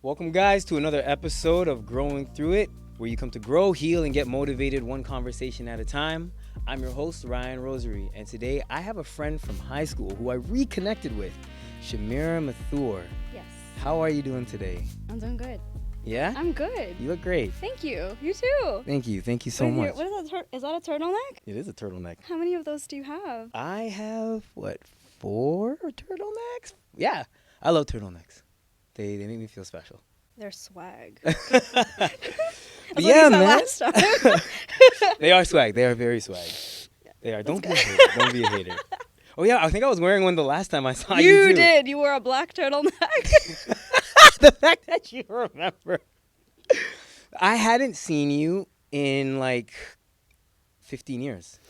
Welcome, guys, to another episode of Growing Through It, where you come to grow, heal, and get motivated one conversation at a time. I'm your host, Ryan Rosary, and today I have a friend from high school who I reconnected with, Shamira Mauthoor. Yes. How are you doing today? I'm doing good. Yeah? I'm good. You look great. Thank you. You too. Thank you. Thank you so much. What is that? Is that a turtleneck? It is a turtleneck. How many of those do you have? I have, 4 turtlenecks? Yeah. I love turtlenecks. They make me feel special. They're swag. Yeah, man. Last time. They are swag. They are very swag. Yeah, they are. Don't be a hater. Don't be a hater. Oh, yeah. I think I was wearing one the last time I saw you. You too. did. You wore a black turtleneck. The fact that you remember. I hadn't seen you in like 15 years.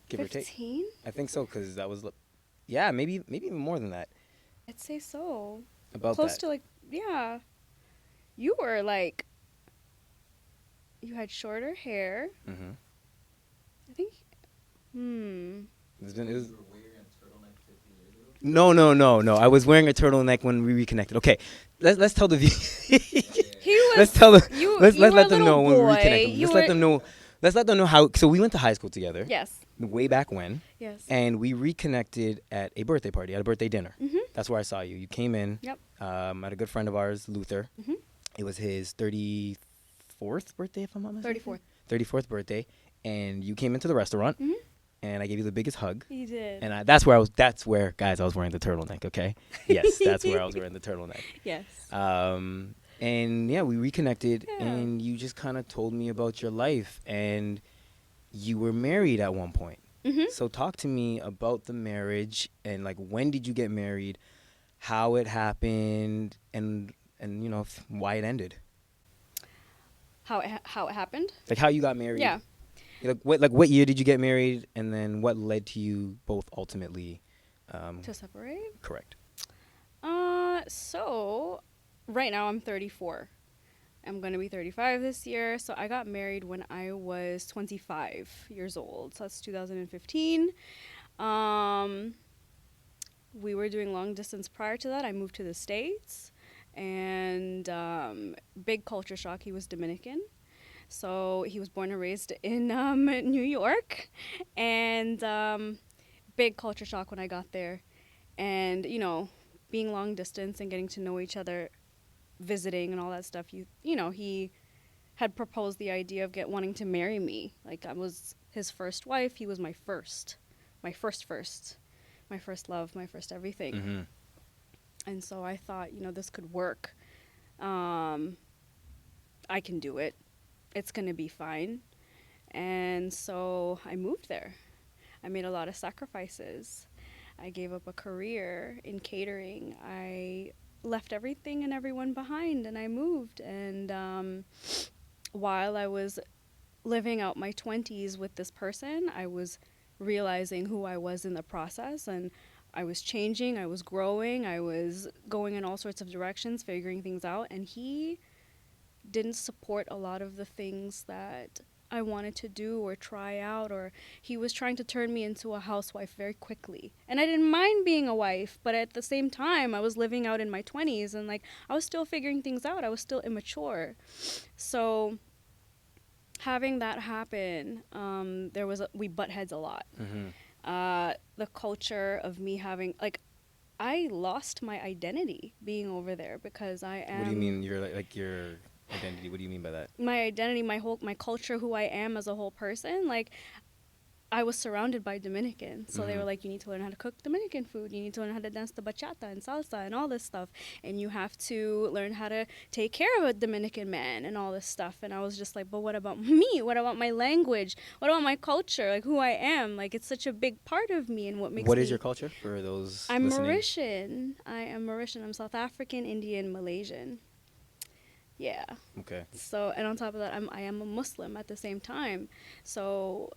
Give or take. 15? I think so, because that was, yeah, maybe even more than that. I'd say so. About Close that. to yeah. You were like, you had shorter hair. Mm-hmm. I think, It was, No. I was wearing a turtleneck when we reconnected. Okay, let's tell the view. He was, let's tell the you, let's you let were a them know little when we boy. reconnected. Let's let them know how. So we went to high school together. Yes. Way back when. Yes. And we reconnected at a birthday party, at a birthday dinner. Mm-hmm. That's where I saw you. You came in. Yep. At a good friend of ours, Luther. Mm-hmm. It was his 34th birthday, if I'm not mistaken. 34th. 34th birthday, and you came into the restaurant, Mm-hmm. and I gave you the biggest hug. He did. And that's where, guys, I was wearing the turtleneck, okay? Yes, that's where I was wearing the turtleneck. Yes. And yeah, we reconnected, Yeah. and you just kind of told me about your life, and you were married at one point. Mm-hmm. So talk to me about the marriage, and like, when did you get married, how it happened, and why it ended. How it happened? Like how you got married. Yeah. What year did you get married, and then what led to you both ultimately To separate? correct. So right now I'm 34. I'm going to be 35 this year. So I got married when I was 25 years old. So that's 2015. We were doing long distance prior to that. I moved to the States, and big culture shock. He was Dominican. So he was born and raised in New York, and big culture shock when I got there. And, being long distance and getting to know each other, visiting and all that stuff, he had proposed the idea of wanting to marry me. Like, I was his first wife. He was my first love, my first everything. Mm-hmm. And so I thought, this could work. I can do it. It's going to be fine. And so I moved there. I made a lot of sacrifices. I gave up a career in catering. I left everything and everyone behind, and I moved. And while I was living out my 20s with this person, I was realizing who I was in the process, and I was changing, I was growing, I was going in all sorts of directions, figuring things out, and he didn't support a lot of the things that I wanted to do or try out, or he was trying to turn me into a housewife very quickly. And I didn't mind being a wife, but at the same time, I was living out in my 20s, and I was still figuring things out. I was still immature. So having that happen, we butt heads a lot. Mm-hmm. The culture of me having, I lost my identity being over there because I am. What do you mean? You're like your identity? What do you mean by that? My identity, my culture, who I am as a whole person. I was surrounded by Dominicans, so they were like, you need to learn how to cook Dominican food. You need to learn how to dance the bachata and salsa and all this stuff. And you have to learn how to take care of a Dominican man and all this stuff. And I was just like, but what about me? What about my language? What about my culture? Like, who I am? Like, it's such a big part of me and what makes me... What is your culture for those I'm listening? Mauritian. I am Mauritian. I'm South African, Indian, Malaysian. Yeah. Okay. So, and on top of that, I am a Muslim at the same time. So...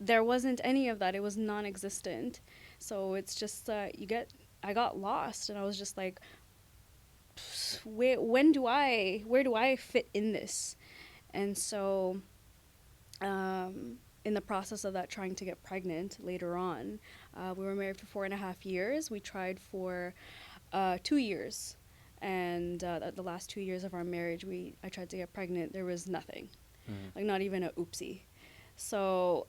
there wasn't any of that. It was non-existent. So it's just I got lost, and I was just like, where do I fit in this? And so in the process of that, trying to get pregnant later on, we were married for 4.5 years. We tried for 2 years, And the last 2 years of our marriage, I tried to get pregnant. There was nothing, Mm. like not even a oopsie. So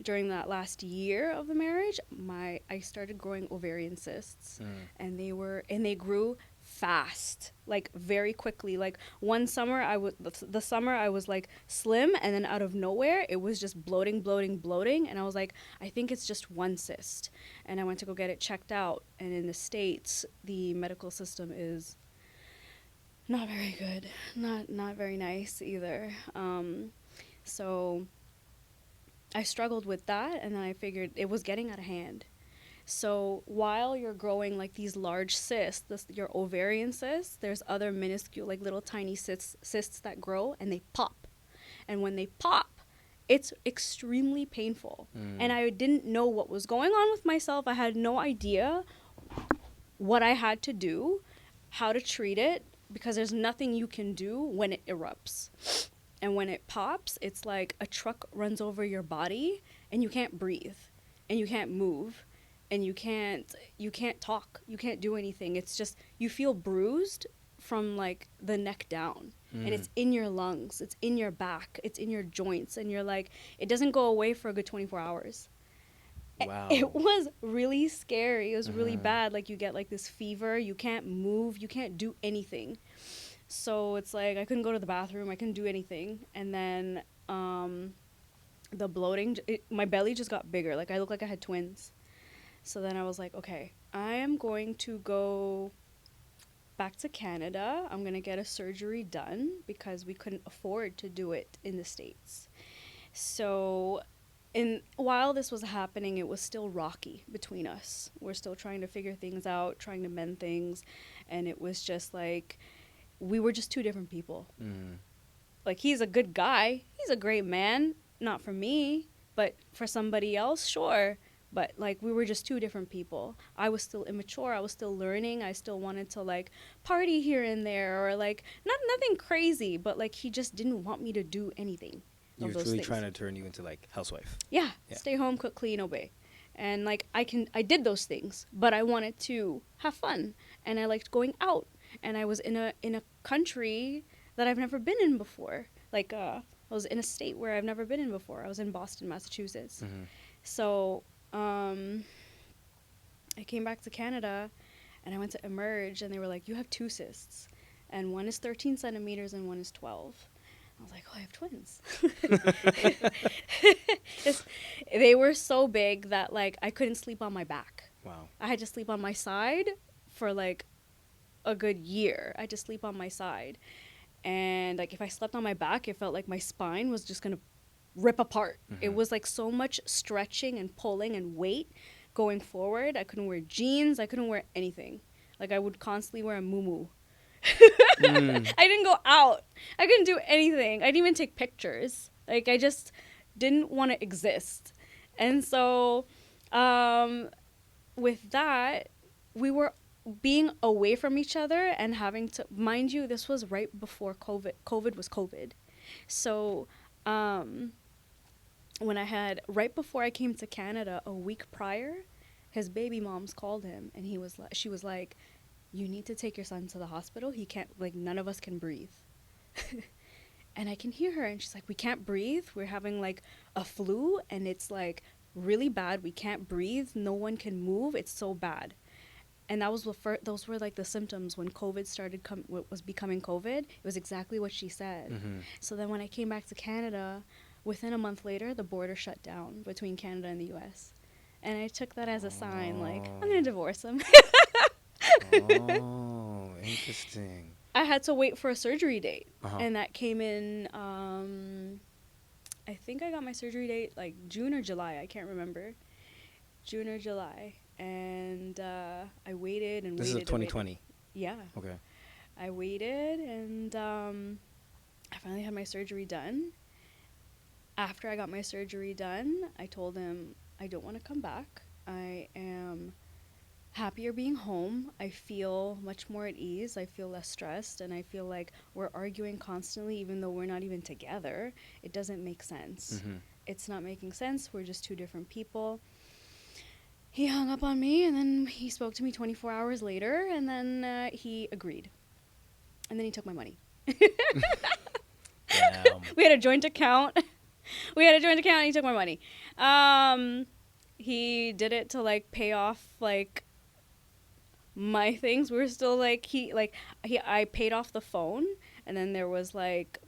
during that last year of the marriage, I started growing ovarian cysts, Mm. and they grew fast, like very quickly. Like one summer, the summer I was like slim, and then out of nowhere it was just bloating, bloating, bloating, and I was like, I think it's just one cyst, and I went to go get it checked out. And in the States, the medical system is not very good, not very nice either. So I struggled with that, and then I figured it was getting out of hand. So while you're growing like these large cysts, your ovarian cysts, there's other minuscule, like little tiny cysts that grow, and they pop. And when they pop, it's extremely painful. Mm. And I didn't know what was going on with myself. I had no idea what I had to do, how to treat it, because there's nothing you can do when it erupts. And when it pops, it's like a truck runs over your body, and you can't breathe, and you can't move, and you can't talk, you can't do anything. It's just, you feel bruised from like the neck down. And it's in your lungs, it's in your back, it's in your joints, and you're like, it doesn't go away for a good 24 hours. Wow. It was really scary. It was really bad. Like, you get like this fever, you can't move, you can't do anything. So it's like I couldn't go to the bathroom, I couldn't do anything. And then the bloating, my belly just got bigger. Like, I looked like I had twins. So then I was like, okay, I am going to go back to Canada. I'm going to get a surgery done because we couldn't afford to do it in the States. So while this was happening, it was still rocky between us. We're still trying to figure things out, trying to mend things. And it was just like, we were just two different people. Mm. Like, he's a good guy. He's a great man. Not for me, but for somebody else, sure. But, like, we were just two different people. I was still immature. I was still learning. I still wanted to, like, party here and there, or, like, nothing crazy. But, like, he just didn't want me to do anything You of were those really things. trying to turn you into, like, housewife. Yeah. Yeah. Stay home, cook, clean, obey. And, like, I did those things. But I wanted to have fun. And I liked going out. And I was in a country that I've never been in before. Like, I was in a state where I've never been in before. I was in Boston, Massachusetts. Mm-hmm. So I came back to Canada, and I went to Emerge, and they were like, you have two cysts, and one is 13 centimeters and one is 12. I was like, oh, I have twins. They were so big that, like, I couldn't sleep on my back. Wow. I had to sleep on my side for, like, a good year. I had to sleep on my side. And, like, if I slept on my back, it felt like my spine was just going to rip apart. Mm-hmm. It was, like, so much stretching and pulling and weight going forward. I couldn't wear jeans. I couldn't wear anything. Like, I would constantly wear a muumuu. I didn't go out. I couldn't do anything. I didn't even take pictures. Like, I just didn't want to exist. And so with that, we were being away from each other and having to, mind you, this was right before COVID. COVID was COVID. So right before I came to Canada, a week prior, his baby moms called him, and she was like, you need to take your son to the hospital. He can't, like, none of us can breathe. And I can hear her, and she's like, we can't breathe. We're having, like, a flu, and it's, like, really bad. We can't breathe. No one can move. It's so bad. And that was those were, like, the symptoms when COVID was becoming COVID. It was exactly what she said. Mm-hmm. So then when I came back to Canada, within a month later, the border shut down between Canada and the U.S. And I took that as a sign, like, I'm going to divorce him. Oh, interesting. I had to wait for a surgery date. Uh-huh. And that came in, I think I got my surgery date, like, June or July. I can't remember. June or July. And I waited and This waited. is 2020. Yeah. Okay. I waited, and I finally had my surgery done. After I got my surgery done, I told him I don't want to come back. I am happier being home. I feel much more at ease. I feel less stressed, and I feel like we're arguing constantly even though we're not even together. It doesn't make sense. Mm-hmm. It's not making sense. We're just two different people. he hung up on me, and then he spoke to me 24 hours later, and then he agreed. And then he took my money. Damn. We had a joint account. And he took my money. He did it to like pay off like my things. We were still like I paid off the phone, and then there was like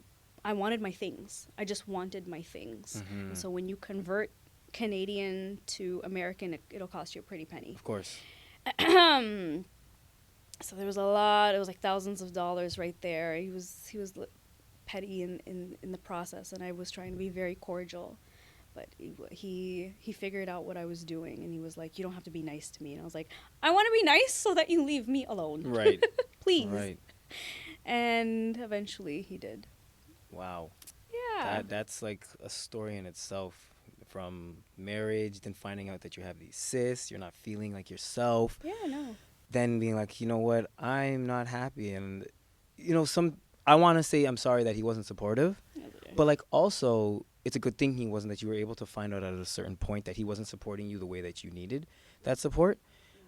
I wanted my things. I just wanted my things. Mm-hmm. And so when you convert Canadian to American, it'll cost you a pretty penny. Of course. So there was a lot. It was like thousands of dollars right there. He was petty in the process, and I was trying to be very cordial. But he figured out what I was doing, and he was like, "You don't have to be nice to me." And I was like, "I want to be nice so that you leave me alone, Right? Please." Right. And eventually, he did. Wow. Yeah. That's like a story in itself. From marriage, then finding out that you have these cysts, you're not feeling like yourself. Yeah. No. Then being like, you know what, I'm not happy, and I want to say I'm sorry that he wasn't supportive, but like also it's a good thing he wasn't, that you were able to find out at a certain point that he wasn't supporting you the way that you needed that support,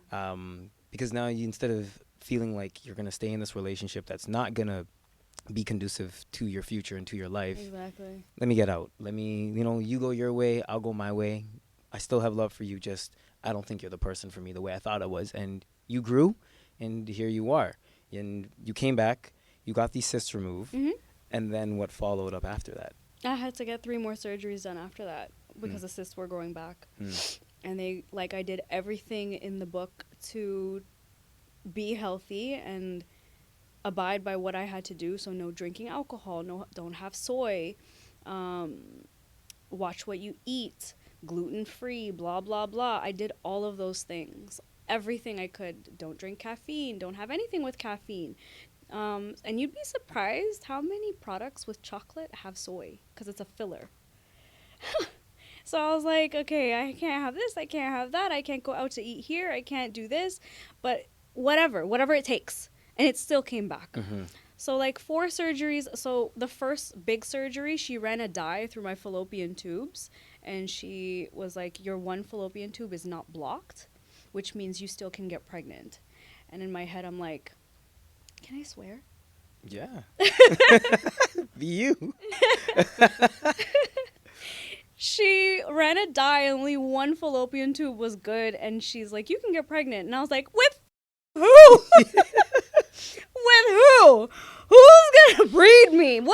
because now you, instead of feeling like you're gonna stay in this relationship that's not gonna be conducive to your future and to your life, Exactly. let me get out, let me, you go your way, I'll go my way, I still have love for you, just I don't think you're the person for me the way I thought I was. And you grew, and here you are, and you came back, you got these cysts removed. Mm-hmm. And then what followed up after that? I had to get 3 more surgeries done after that because the cysts were growing back. And I did everything in the book to be healthy and abide by what I had to do. So no drinking alcohol, don't have soy, watch what you eat, gluten-free, blah, blah, blah. I did all of those things. Everything I could. Don't drink caffeine. Don't have anything with caffeine. And you'd be surprised how many products with chocolate have soy because it's a filler. So I was like, okay, I can't have this, I can't have that, I can't go out to eat here, I can't do this, but whatever it takes. And it still came back. Mm-hmm. So like 4 surgeries. So the first big surgery, she ran a dye through my fallopian tubes, and she was like, your one fallopian tube is not blocked, which means you still can get pregnant. And in my head, I'm like, can I swear? Yeah. Be you. She ran a dye, only one fallopian tube was good, and she's like, you can get pregnant. And I was like, with who? With who? Who's gonna breed me? I'm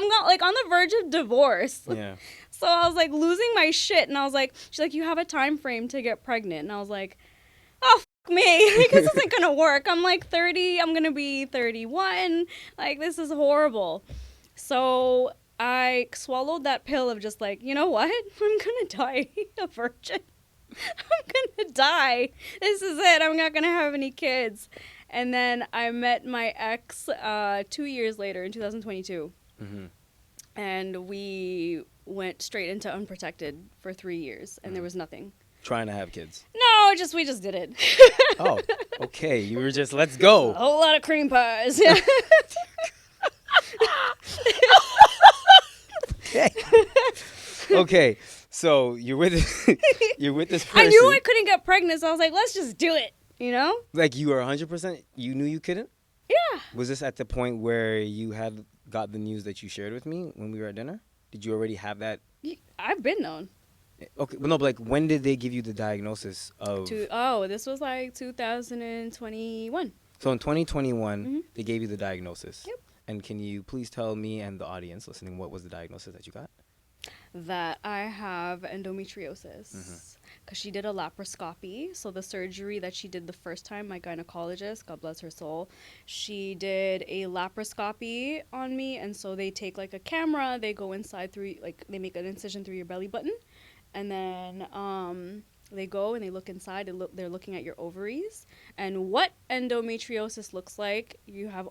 not like on the verge of divorce. Yeah. So I was like losing my shit, and I was like, she's like, you have a time frame to get pregnant. And I was like, oh, fuck me. Like, this isn't gonna work. I'm like 30, I'm gonna be 31. Like, this is horrible. So I swallowed that pill of just like, you know what? I'm gonna die a virgin. I'm gonna die. This is it. I'm not gonna have any kids. And then I met my ex 2 years later in 2022. Mm-hmm. And we went straight into unprotected for 3 years, and there was nothing. Trying to have kids. No, we just did it. Oh, okay. You were just, let's go. A whole lot of cream pies. Okay. Okay. So you're with this person. I knew I couldn't get pregnant, so I was like, let's just do it, you know? Like, you were 100%, you knew you couldn't? Yeah. Was this at the point where you had got the news that you shared with me when we were at dinner? Did you already have that? I've been known. Okay, but no, but like, when did they give you the diagnosis of? This was like 2021. So in 2021, Mm-hmm. they gave you the diagnosis. Yep. And can you please tell me and the audience listening what was the diagnosis that you got? That I have endometriosis. Because she did a laparoscopy. So the surgery that she did the first time, my gynecologist, God bless her soul, she did a laparoscopy on me. And so they take like a camera, they go inside through, like they make an incision through your belly button. And then they go and they look inside. They're looking at your ovaries. And what endometriosis looks like, you have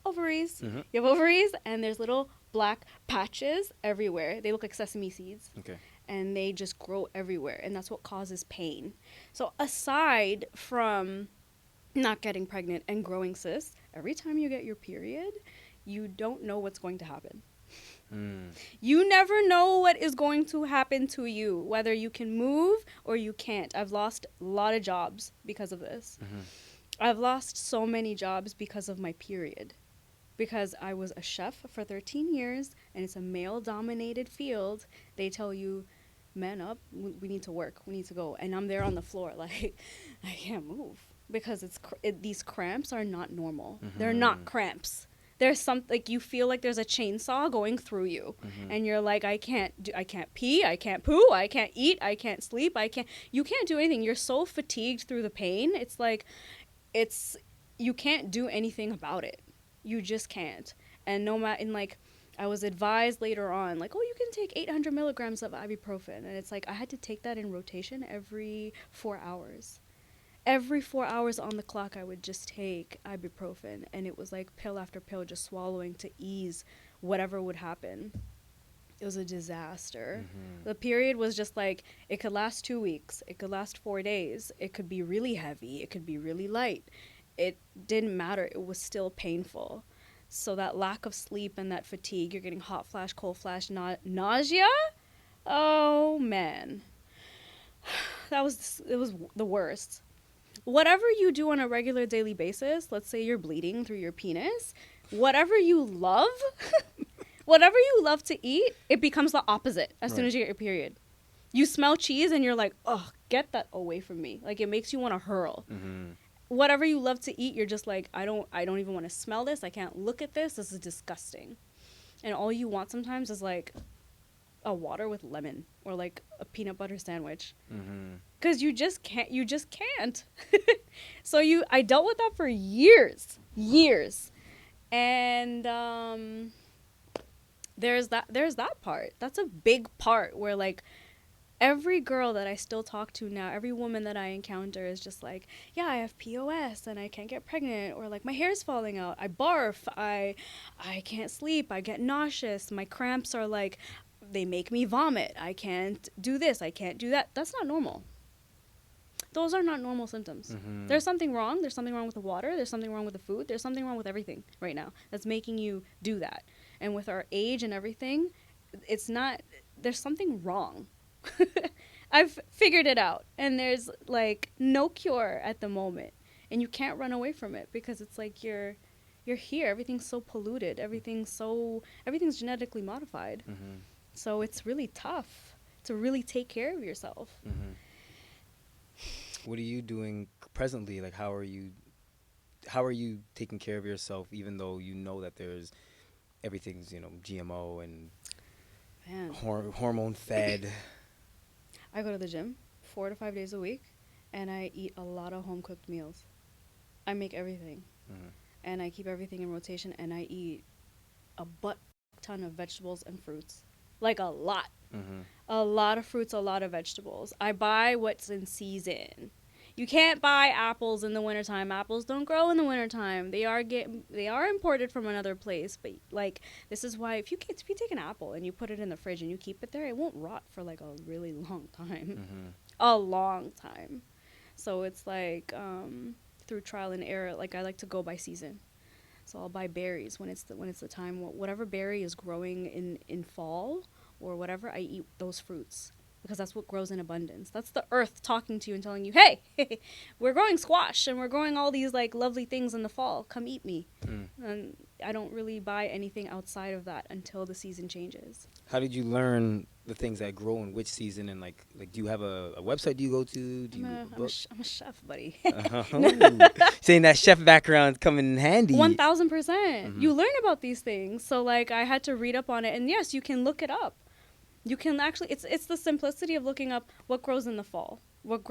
ovaries. Mm-hmm. You have ovaries, and there's little black patches everywhere. They look like sesame seeds. Okay. And they just grow everywhere, and that's what causes pain. So aside from not getting pregnant and growing cysts, every time you get your period, you don't know what's going to happen. You never know what is going to happen to you, whether you can move or you can't. I've lost a lot of jobs because of this. I've lost so many jobs because of my period. Because I was a chef for 13 years and it's a male dominated field. They tell you, man up, we need to work, we need to go. And I'm there on the floor like, I can't move because these cramps are not normal. They're not cramps. There's like you feel like there's a chainsaw going through you and you're like, I can't pee, I can't poo, I can't eat, I can't sleep, you can't do anything. You're so fatigued through the pain. It's like, you can't do anything about it. You just can't. And I was advised later on, like, oh, you can take 800 milligrams of ibuprofen. And it's like, I had to take that in rotation every 4 hours. Every 4 hours on the clock, I would just take ibuprofen. And it was like pill after pill, just swallowing to ease whatever would happen. It was a disaster. The period was just like, it could last 2 weeks. It could last 4 days. It could be really heavy. It could be really light. It didn't matter. It was still painful. So that lack of sleep and that fatigue, you're getting hot flash, cold flash, nausea. Oh, man. It was the worst. Whatever you do on a regular daily basis, let's say you're bleeding through your penis, whatever you love, whatever you love to eat, it becomes the opposite as soon as you get your period. You smell cheese and you're like, oh, get that away from me. Like, it makes you want to hurl. Whatever you love to eat, you're just like, I don't even want to smell this. I can't look at this. This is disgusting. And all you want sometimes is like a water with lemon or like a peanut butter sandwich. Because you just can't. So I dealt with that for years. And there's that part. That's a big part where like every girl that I still talk to now, every woman that I encounter is just like, yeah, I have POS and I can't get pregnant, or like my hair's falling out, I barf, I can't sleep, I get nauseous, my cramps are like, they make me vomit, I can't do this, I can't do that. That's not normal. Those are not normal symptoms. There's something wrong. There's something wrong with the water. There's something wrong with the food. There's something wrong with everything right now that's making you do that. And with our age and everything, there's something wrong. I've figured it out, and there's like no cure at the moment, and you can't run away from it because it's like you're here. Everything's so polluted. Everything's genetically modified. So it's really tough to really take care of yourself. What are you doing presently? Like, how are you taking care of yourself, even though you know that everything's GMO and hormone fed? I go to the gym 4 to 5 days a week, and I eat a lot of home-cooked meals. I make everything, and I keep everything in rotation, and I eat a butt ton of vegetables and fruits. Like a lot. A lot of fruits, a lot of vegetables. I buy what's in season. You can't buy apples in the wintertime. Apples don't grow in the wintertime. They are imported from another place. But like, this is why if you take an apple and you put it in the fridge and you keep it there, it won't rot for like a really long time. A long time. So it's like through trial and error. Like, I like to go by season. So I'll buy berries when it's the time. Whatever berry is growing in fall or whatever, I eat those fruits. Because that's what grows in abundance. That's the earth talking to you and telling you, hey, we're growing squash and we're growing all these like lovely things in the fall. Come eat me. And I don't really buy anything outside of that until the season changes. How did you learn the things that grow in which season? And like do you have a website do you go to? I'm a chef, buddy. Saying that chef background coming in handy. 1000%. You learn about these things. So like I had to read up on it. And yes, you can look it up. You can actually, it's the simplicity of looking up what grows in the fall, what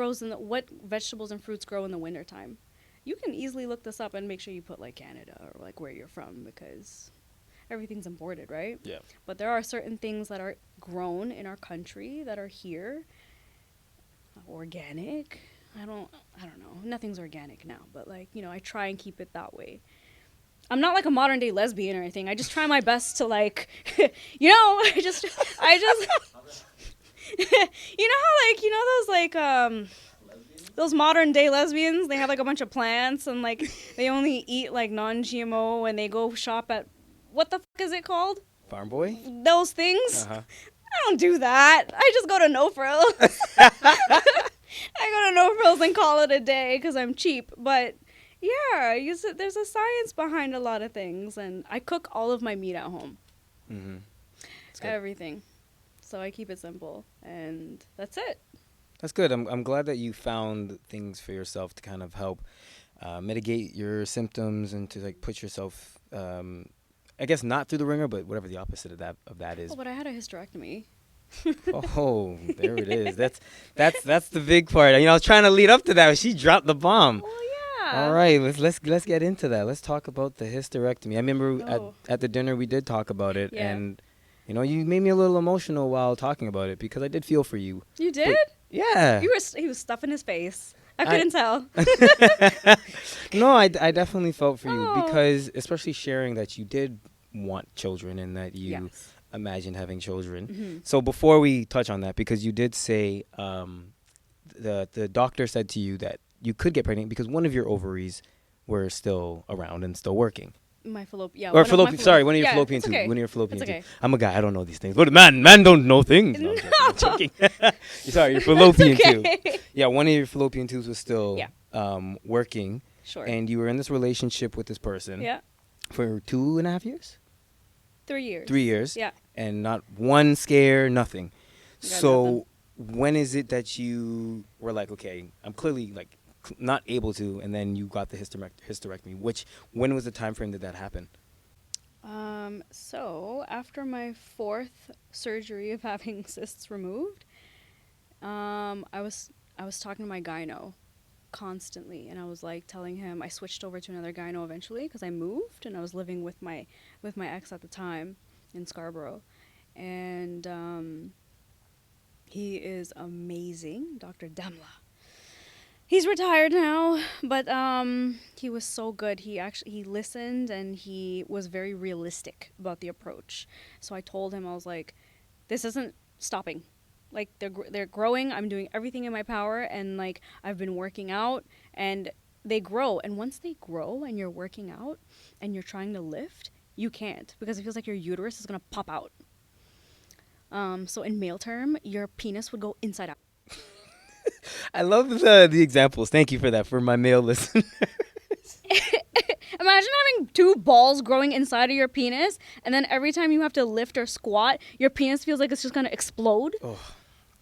vegetables and fruits grow in the wintertime. You can easily look this up and make sure you put like Canada or like where you're from, because everything's imported, right? Yeah. But there are certain things that are grown in our country that are here, organic. I don't know. Nothing's organic now, but like, I try and keep it that way. I'm not like a modern day lesbian or anything. I just try my best to like, I just, those modern day lesbians, they have like a bunch of plants and like they only eat like non-GMO and they go shop at, what the fuck is it called? Farm boy? Those things. Uh-huh. I don't do that. I just go to no frills. I go to no frills and call it a day because I'm cheap. But yeah, there's a science behind a lot of things, and I cook all of my meat at home. Mm-hmm. Everything. So I keep it simple, and that's it. That's good. I'm glad that you found things for yourself to kind of help mitigate your symptoms and to like put yourself, I guess not through the ringer, but whatever the opposite of that is. Oh, but I had a hysterectomy. Oh, there it is. That's the big part. You know, I was trying to lead up to that, but she dropped the bomb. Well, yeah. All right, let's get into that. Let's talk about the hysterectomy. I remember at the dinner we did talk about it, Yeah. and you know, you made me a little emotional while talking about it because I did feel for you. You did? Yeah. He was stuffing his face. I couldn't tell. No, I definitely felt for you Oh. because, especially sharing that you did want children and that you Yes. imagined having children. Mm-hmm. So before we touch on that, because you did say the doctor said to you that you could get pregnant because one of your ovaries were still around and still working. My fallopian, yeah. Or fallopian, sorry, one of your yeah, fallopian it's tubes. okay. One of your fallopian It's tubes. okay. I'm a guy, I don't know these things. But man don't know things. No, I'm joking. Sorry, your fallopian tube. Yeah, one of your fallopian tubes was still working. Sure. And you were in this relationship with this person Yeah. for 2.5 years? 3 years. 3 years. Yeah. And not one scare, nothing. Got So when is it that you were like, okay, I'm clearly like not able to, and then you got the hysterectomy? When was the time frame that happened? So after my 4th surgery of having cysts removed, I was talking to my gyno constantly, and I was like telling him I switched over to another gyno eventually because I moved and I was living with my ex at the time in Scarborough, and he is amazing, Dr. Demla. He's retired now, but he was so good. He listened and he was very realistic about the approach. So I told him, I was like, this isn't stopping. Like they're growing. I'm doing everything in my power, and like I've been working out, and they grow. And once they grow and you're working out and you're trying to lift, you can't because it feels like your uterus is gonna pop out. So in male term, your penis would go inside out. I love the examples. Thank you for that for my male listeners. Imagine having 2 balls growing inside of your penis, and then every time you have to lift or squat, your penis feels like it's just going to explode. Oh.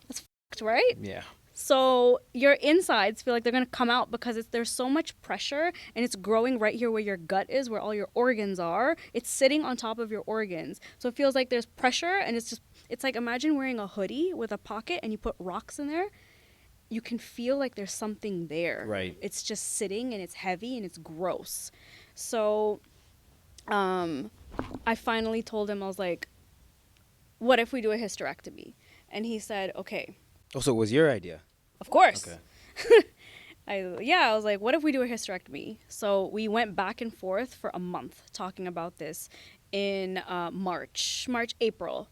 That's fucked, right? Yeah. So your insides feel like they're going to come out because there's so much pressure, and it's growing right here where your gut is, where all your organs are. It's sitting on top of your organs. So it feels like there's pressure, and it's like imagine wearing a hoodie with a pocket and you put rocks in there. You can feel like there's something there. Right. It's just sitting, and it's heavy, and it's gross. So I finally told him, I was like, what if we do a hysterectomy? And he said, okay. Oh, so it was your idea? Of course. Okay. I was like, what if we do a hysterectomy? So we went back and forth for a month talking about this in April,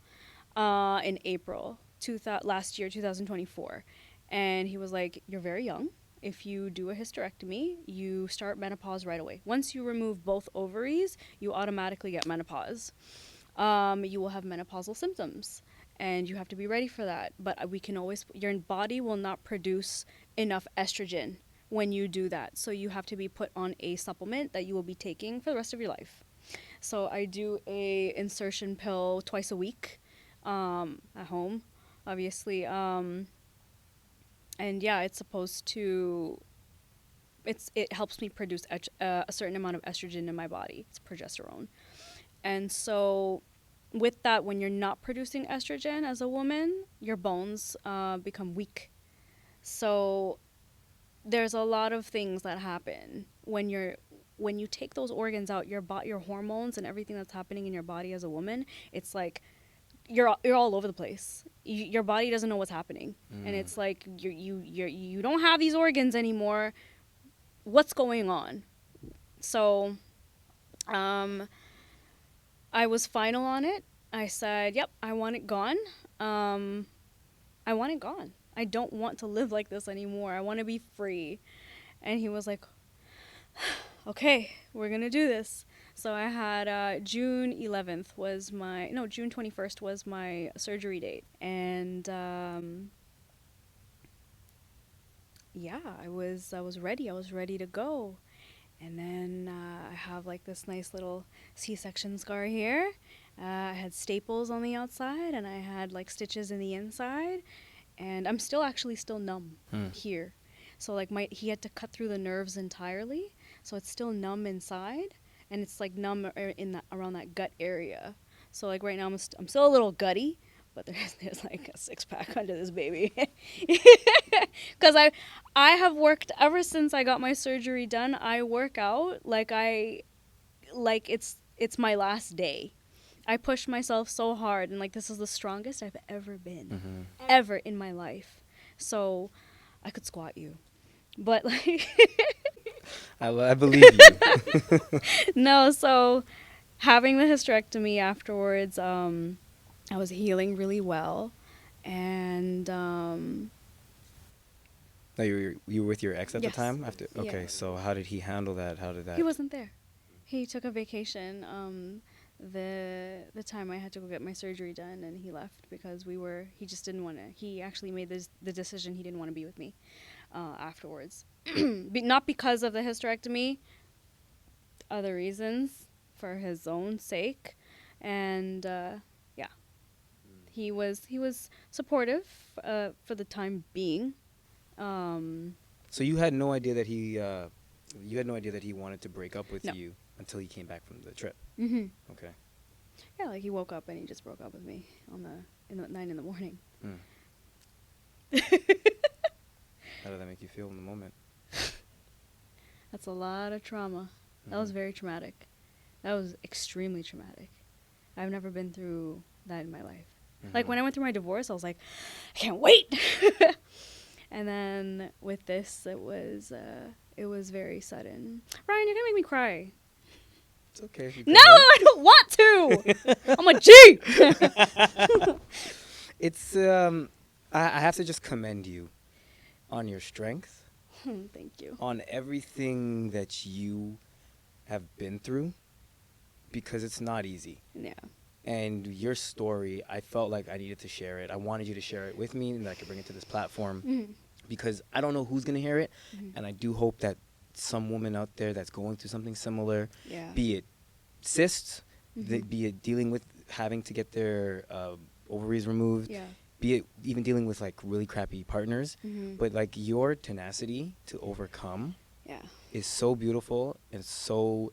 last year, 2024. And he was like, you're very young. If you do a hysterectomy, you start menopause right away. Once you remove both ovaries, you automatically get menopause. You will have menopausal symptoms, and you have to be ready for that. But your body will not produce enough estrogen when you do that. So you have to be put on a supplement that you will be taking for the rest of your life. So I do a insertion pill twice a week at home, obviously. And yeah, it's supposed to. It helps me produce a certain amount of estrogen in my body. It's progesterone, and so with that, when you're not producing estrogen as a woman, your bones become weak. So there's a lot of things that happen when you take those organs out. Your hormones and everything that's happening in your body as a woman, it's like you're all over the place. Your body doesn't know what's happening, and it's like you don't have these organs anymore. What's going on? So, I was final on it. I said, "Yep, I want it gone. I want it gone. I don't want to live like this anymore. I want to be free." And he was like, "Okay, we're gonna do this." So I had June 11th was my no June 21st was my surgery date, and yeah, I was ready. I was ready to go, and then I have like this nice little C-section scar here. I had staples on the outside, and I had like stitches in the inside, and I'm still numb Hmm. here. So like my he had to cut through the nerves entirely, so it's still numb inside, and it's like numb in that around that gut area. So like right now I'm still a little gutty, but there's like a six pack under this baby. Cuz I have worked ever since I got my surgery done. I work out like it's my last day. I pushed myself so hard, and like this is the strongest I've ever been, Mm-hmm. ever in my life. So I could squat you, but like I believe you. no. So having the hysterectomy afterwards, I was healing really well, and No, you were with your ex at the yes, time after. Okay, yeah, so how did he handle that? How did he that? wasn't there. He took a vacation. The time I had to go get my surgery done, and he left because he just didn't want to. He actually made the decision he didn't want to be with me afterwards. Not because of the hysterectomy, other reasons for his own sake, and yeah, he was supportive for the time being. Um, So you had no idea that you had no idea that he wanted to break up with no. you until he came back from the trip. hmm Okay. Yeah, like he woke up and he just broke up with me in the 9 in the morning. Hmm. How did that make you feel in the moment? That's a lot of trauma. That was Mhm. very traumatic. That was extremely traumatic. I've never been through that in my life. Like when I went through my divorce, I was like, I can't wait. And then with this, it was very sudden. Ryan, you're gonna make me cry. It's okay. If you No, cry. I don't want to. I'm a G. It's I have to just commend you on your strength, Thank you. on everything that you have been through, because it's not easy. Yeah. And your story, I felt like I needed to share it. I wanted you to share it with me and that I could bring it to this platform Mhm. because I don't know who's going to hear it. Mhm. And I do hope that some woman out there that's going through something similar, Yeah. be it cysts, Mhm. be it dealing with having to get their ovaries removed, Yeah. be it even dealing with like really crappy partners, Mhm. but like your tenacity to overcome Yeah. is so beautiful and so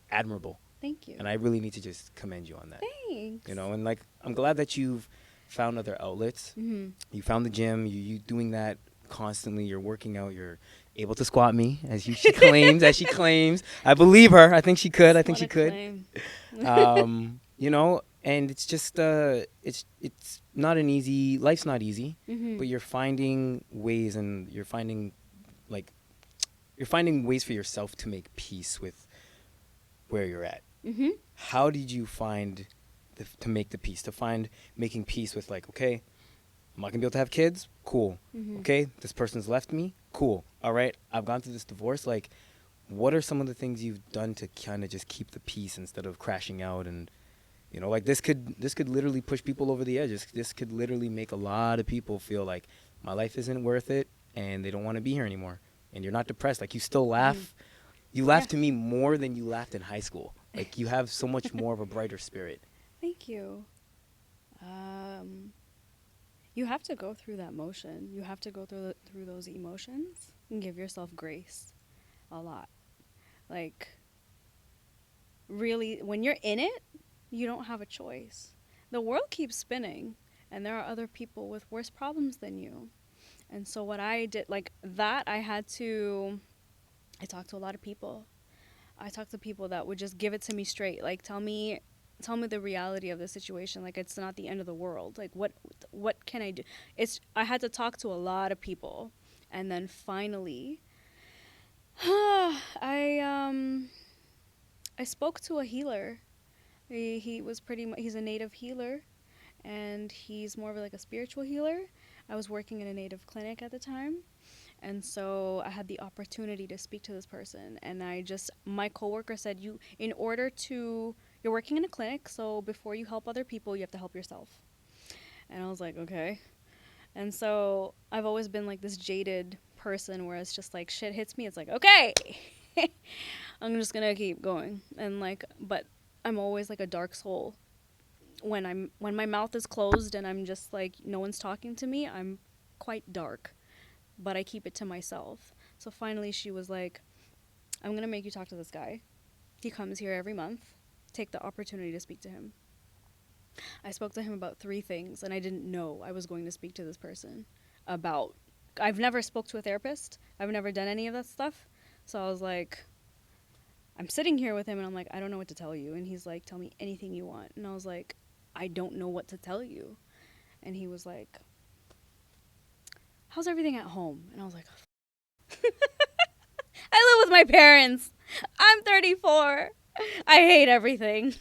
admirable. Thank you. And I really need to just commend you on that. Thanks. You know, and like I'm glad that you've found other outlets. Mhm. You found the gym. You doing that constantly. You're working out. You're able to squat me she claims. As she claims, I believe her. I think she could. I think What she a could. claim. You know, and it's just it's not an easy. Life's not easy, Mhm. but you're finding ways, and you're finding like you're finding ways for yourself to make peace with where you're at. Mhm. How did you find to make the peace, to find making peace with like, okay, I'm not gonna be able to have kids, cool. Mhm. Okay, this person's left me, cool. All right, I've gone through this divorce. Like, what are some of the things you've done to kind of just keep the peace instead of crashing out? And you know, like this could literally push people over the edge. This could literally make a lot of people feel like my life isn't worth it and they don't want to be here anymore. And you're not depressed. Like you still laugh. You laugh Yeah. to me more than you laughed in high school. Like you have so much more of a brighter spirit. Thank you. You have to go through that motion. You have to go through those emotions and give yourself grace a lot. Like really when you're in it, you don't have a choice. The world keeps spinning and there are other people with worse problems than you. And so what I did like that I talked to a lot of people. I talked to people that would just give it to me straight. Like tell me the reality of the situation. Like it's not the end of the world. Like what can I do? I had to talk to a lot of people. And then finally I spoke to a healer. He was he's a native healer and he's more of like a spiritual healer. I was working in a native clinic at the time And so I had the opportunity to speak to this person, and my coworker said, you're working in a clinic, so before you help other people, you have to help yourself. And I was like, okay. And so I've always been like this jaded person where it's just like shit hits me, it's like, okay, I'm just gonna keep going. And like, but I'm always like a dark soul. When my mouth is closed and I'm just like no one's talking to me, I'm quite dark, but I keep it to myself. So finally she was like, I'm gonna make you talk to this guy. He comes here every month. Take the opportunity to speak to him. I spoke to him about 3 things, and I didn't know I was going to speak to this person about. I've never spoke to a therapist. I've never done any of that stuff. So I was like, I'm sitting here with him, and I'm like, I don't know what to tell you. And he's like, tell me anything you want. And I was like, I don't know what to tell you. And he was like, how's everything at home? And I was like, I live with my parents. I'm 34. I hate everything.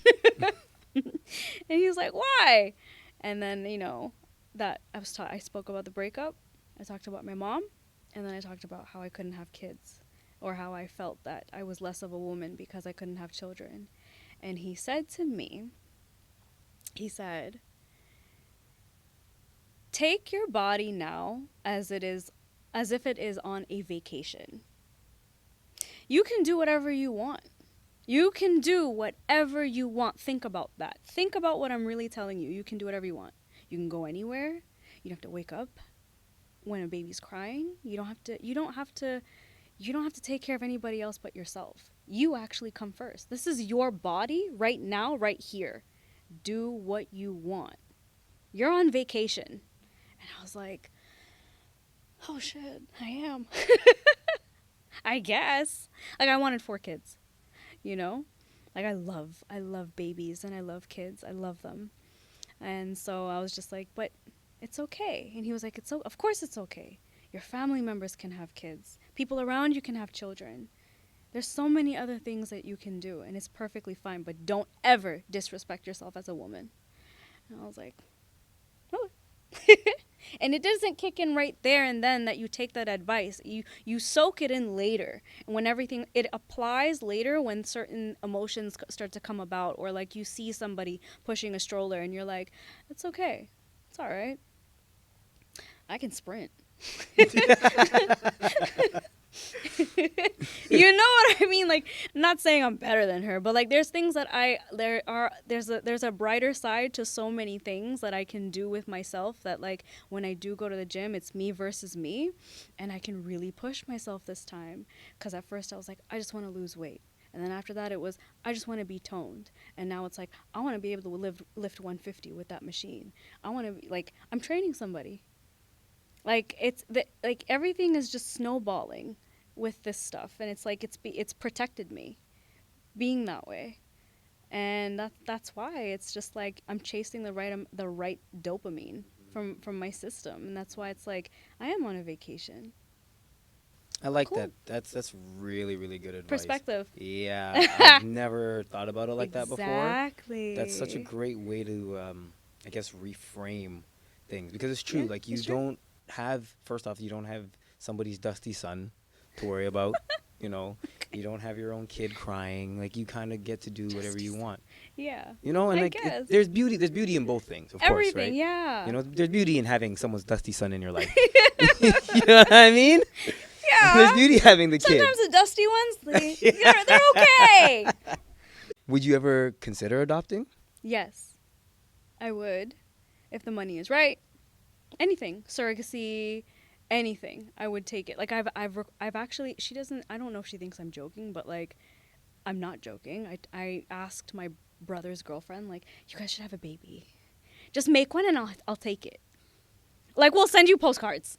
And he was like, why? And then, that I spoke about the breakup. I talked about my mom. And then I talked about how I couldn't have kids, or how I felt that I was less of a woman because I couldn't have children. And he said to me, he said, take your body now as if it is on a vacation. You can do whatever you want. You can do whatever you want. Think about that. Think about what I'm really telling you. You can do whatever you want. You can go anywhere. You don't have to wake up when a baby's crying. You don't have to take care of anybody else but yourself. You actually come first. This is your body right now, right here. Do what you want. You're on vacation. And I was like, oh shit, I am. I guess. Like, I wanted 4 kids. Like, I love babies and I love kids. I love them. And so I was just like, but it's okay. And he was like, of course it's okay. Your family members can have kids. People around you can have children. There's so many other things that you can do, and it's perfectly fine, but don't ever disrespect yourself as a woman. And I was like, oh. And it doesn't kick in right there and then that you take that advice. You soak it in later. And when it applies later when certain emotions start to come about, or like you see somebody pushing a stroller and you're like, it's okay. It's all right. I can sprint. You know what I mean? Like, I'm not saying I'm better than her, but like there's things that there's a brighter side to so many things that I can do with myself, that like when I do go to the gym, it's me versus me, and I can really push myself this time. Because at first I was like, I just want to lose weight. And then after that, it was, I just want to be toned. And now it's like, I want to be able to lift 150 with that machine. I want to be like, I'm training somebody. Like, like everything is just snowballing with this stuff, and it's like it's protected me being that way, and that's why it's just like I'm chasing the right dopamine from my system, and that's why it's like I am on a vacation. I like Cool. that. That's really, really good advice. Perspective. Yeah, I've never thought about it like that before. Exactly. That's such a great way to, I guess, reframe things, because it's true. Yeah, like, you it's true. don't have, first off, you don't have somebody's dusty son to worry about. You don't have your own kid crying. Like, you kind of get to do whatever you want. Yeah. And I like guess. there's beauty in both things, of Everything, course, right? yeah. There's beauty in having someone's dusty son in your life. You know what I mean? Yeah. There's beauty having the kid. Sometimes the dusty ones, they're okay. Would you ever consider adopting? Yes, I would, if the money is right. Anything, surrogacy, anything, I would take it. Like I've actually, she doesn't. I don't know if she thinks I'm joking, but like, I'm not joking. I asked my brother's girlfriend, like, you guys should have a baby. Just make one and I'll take it. Like, we'll send you postcards.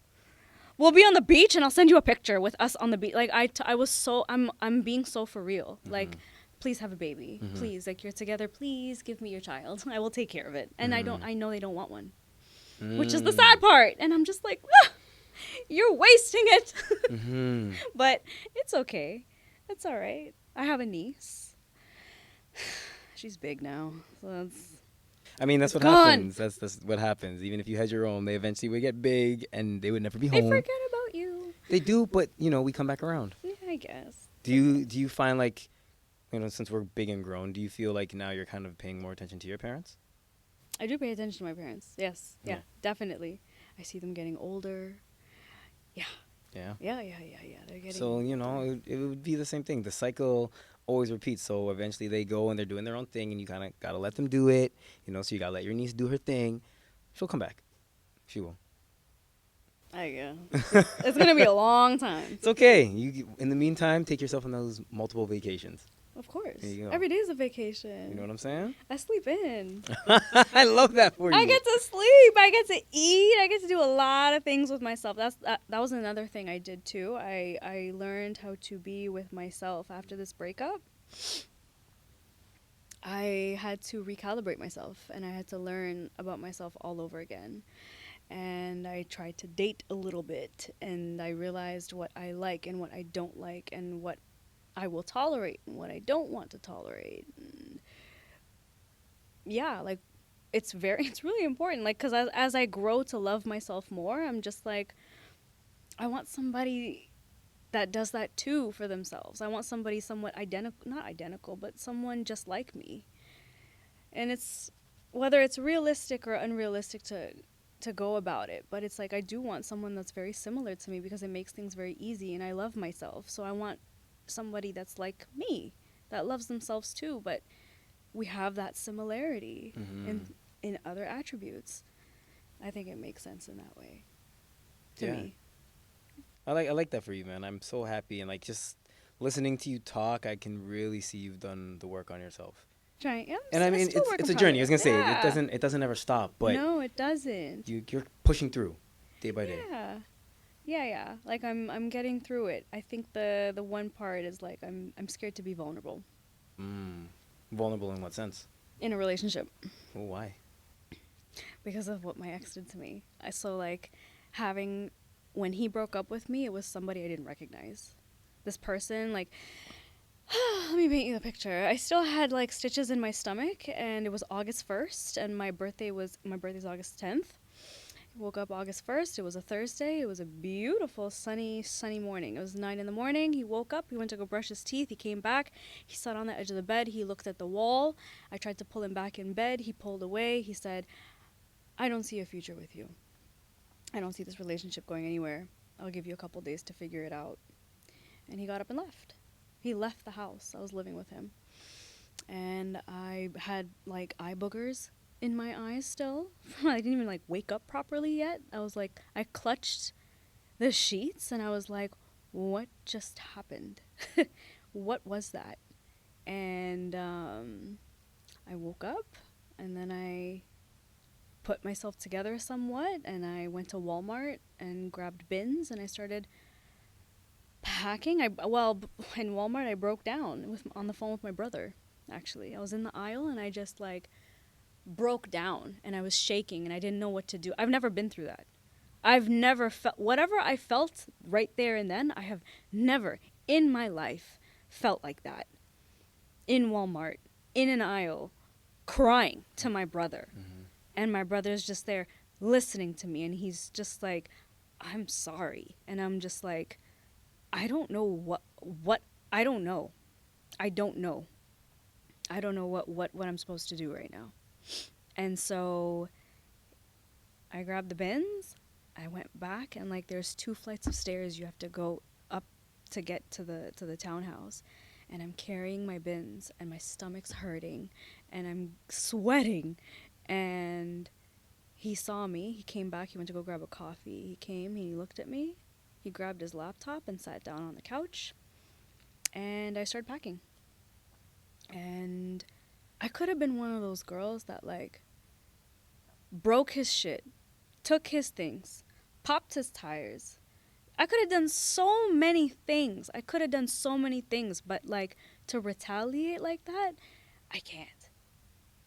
We'll be on the beach and I'll send you a picture with us on the beach. Like I'm being so for real. Mm-hmm. Like, please have a baby. Mm-hmm. Please, like, you're together. Please give me your child. I will take care of it. And mm-hmm. I know they don't want one, which is the sad part. And I'm just like, you're wasting it. Mm-hmm. But it's okay. It's all right. I have a niece. She's big now, so that's what happens. That's what happens. Even if you had your own, they eventually would get big, and they would never be home. They forget about you. They do, but we come back around. Yeah, I guess. Do you find like, since we're big and grown, do you feel like now you're kind of paying more attention to your parents? I do pay attention to my parents. Yes. Yeah, Yeah. definitely. I see them getting older. Yeah. Yeah. Yeah. They're getting So, older. it would be the same thing. The cycle always repeats. So eventually they go and they're doing their own thing, and you kind of got to let them do it, so you got to let your niece do her thing. She'll come back. She will. I guess. It's going to be a long time. It's okay. In the meantime, take yourself on those multiple vacations. Of course. There you go. Every day is a vacation. You know what I'm saying? I sleep in. I love that for you. I get to sleep. I get to eat. I get to do a lot of things with myself. That was another thing I did too. I learned how to be with myself after this breakup. I had to recalibrate myself, and I had to learn about myself all over again. And I tried to date a little bit, and I realized what I like and what I don't like, and what I will tolerate and what I don't want to tolerate. And yeah, like it's really important. Like, because as I grow to love myself more, I'm just like, I want somebody that does that too for themselves. I want somebody somewhat not identical, but someone just like me. And it's whether it's realistic or unrealistic to go about it, but it's like I do want someone that's very similar to me because it makes things very easy, and I love myself. So I want somebody that's like me, that loves themselves too, but we have that similarity in other attributes. I think it makes sense in that way to me. I like that for you, man. I'm so happy, and like just listening to you talk, I can really see you've done the work on yourself. Trying, yeah, And I mean, it's a journey. I was gonna say it doesn't ever stop, but no, it doesn't. You're pushing through, day by day. Yeah. Like I'm getting through it. I think the one part is like I'm scared to be vulnerable. Vulnerable in what sense? In a relationship. Oh, why? Because of what my ex did to me. When he broke up with me, it was somebody I didn't recognize. This person, like, let me paint you the picture. I still had like stitches in my stomach, and it was August 1st, and my birthday's August 10th. I woke up August 1st. It was a Thursday. It was a beautiful sunny morning. It was 9 a.m. He woke up. He went to go brush his teeth. He came back. He sat on the edge of the bed. He looked at the wall. I tried to pull him back in bed. He pulled away. He said, "I don't see a future with you. I don't see this relationship going anywhere. I'll give you a couple days to figure it out." And he got up and left. He left the house. I was living with him. And I had like eye boogers in my eyes still. I didn't even like wake up properly yet. I clutched the sheets and I was like, what just happened? What was that? And I woke up, and then I put myself together somewhat, and I went to Walmart and grabbed bins, and I started packing. In Walmart I broke down on the phone with my brother. Actually, I was in the aisle and I just like broke down, and I was shaking, and I didn't know what to do. I've never been through that. I've never felt whatever I felt right there and then. I have never in my life felt like that. In Walmart, in an aisle, crying to my brother. And my brother's just there listening to me, and he's just like, "I'm sorry." And I'm just like, I don't know what I don't know. I don't know. I don't know what I'm supposed to do right now. And so I grabbed the bins. I went back, and like there's 2 flights of stairs you have to go up to get to the townhouse. And I'm carrying my bins, and my stomach's hurting, and I'm sweating. And he saw me. He came back. He went to go grab a coffee. He came. He looked at me. He grabbed his laptop and sat down on the couch. And I started packing. And I could have been one of those girls that like broke his shit, took his things, popped his tires. I could have done so many things. But like to retaliate like that, I can't.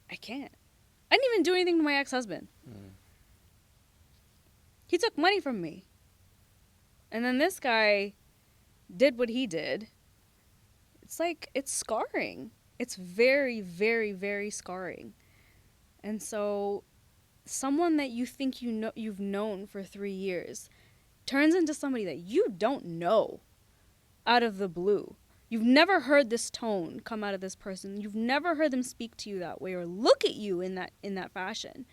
I didn't even do anything to my ex-husband. He took money from me. And then this guy did what he did. It's like, it's scarring. It's very, very, very scarring. And so someone that you think you've known for 3 years turns into somebody that you don't know out of the blue. You've never heard this tone come out of this person. You've never heard them speak to you that way or look at you in that fashion.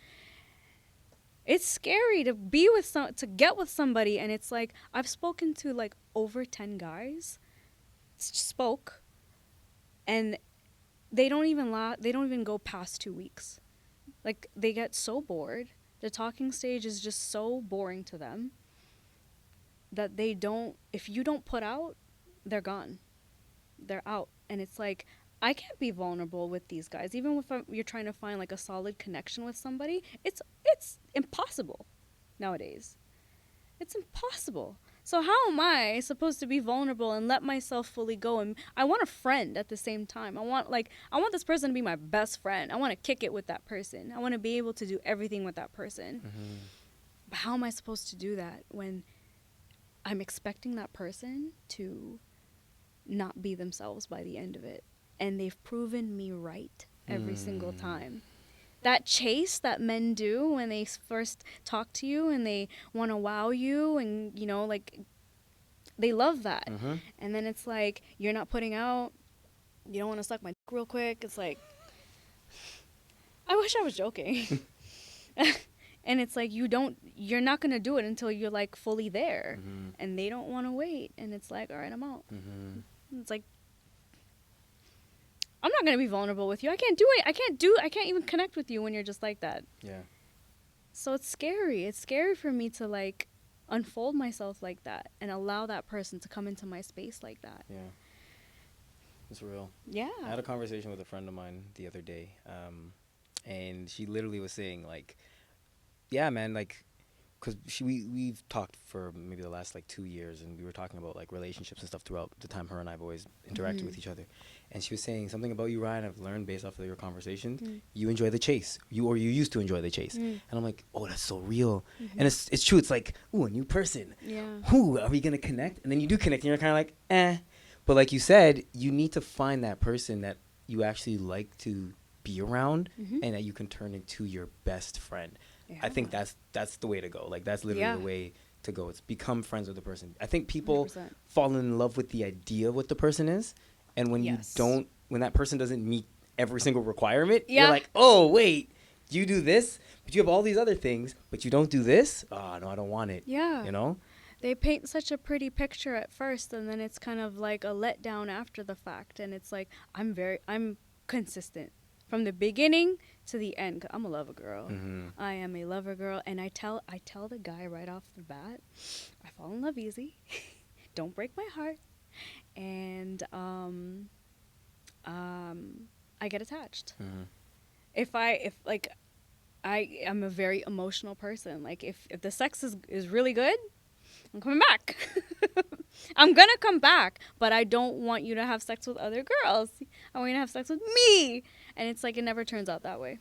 It's scary to be with to get with somebody, and it's like I've spoken to like over 10 guys. Spoke, and they don't even go past 2 weeks. Like, they get so bored. The talking stage is just so boring to them that if you don't put out, they're gone. They're out. And it's like, I can't be vulnerable with these guys. Even if you're trying to find like a solid connection with somebody, it's impossible nowadays. It's impossible. So how am I supposed to be vulnerable and let myself fully go? And I want a friend at the same time. I want this person to be my best friend. I want to kick it with that person. I want to be able to do everything with that person. Mm-hmm. But how am I supposed to do that when I'm expecting that person to not be themselves by the end of it? And they've proven me right every single time. That chase that men do when they first talk to you and they want to wow you and, you know, like, they love that. Mm-hmm. And then it's like, you're not putting out, you don't want to suck my dick real quick. It's like, I wish I was joking. And it's like, you're not going to do it until you're like fully there. Mm-hmm. And they don't want to wait. And it's like, all right, I'm out. Mm-hmm. It's like, I'm not going to be vulnerable with you. I can't do it. I can't even connect with you when you're just like that. Yeah. So it's scary. It's scary for me to like unfold myself like that and allow that person to come into my space like that. Yeah. It's real. Yeah. I had a conversation with a friend of mine the other day. And she literally was saying like, yeah, man, like, because we've talked for maybe the last like 2 years, and we were talking about like relationships and stuff throughout the time her and I've always interacted with each other. And she was saying something about you, Ryan, I've learned based off of your conversations. You enjoy the chase. You used to enjoy the chase. And I'm like, oh, that's so real. And it's true. It's like, ooh, a new person. Yeah. Who are we going to connect? And then you do connect, and you're kind of like, eh. But like you said, you need to find that person that you actually like to be around and that you can turn into your best friend. Yeah. I think that's the way to go. Like, that's literally the way to go. It's become friends with the person. I think people 100%. Fall in love with the idea of what the person is. And when when that person doesn't meet every single requirement, you're like, oh, wait, you do this, but you have all these other things, but you don't do this? Oh, no, I don't want it. Yeah. You know? They paint such a pretty picture at first, and then it's kind of like a letdown after the fact. And it's like, I'm consistent from the beginning to the end. 'Cause I'm a lover girl. I am a lover girl. And I tell the guy right off the bat, I fall in love easy. Don't break my heart. And I get attached. If I'm a very emotional person. Like, if the sex is really good, I'm coming back. I'm gonna come back, but I don't want you to have sex with other girls. I want you to have sex with me. And it's like, it never turns out that way.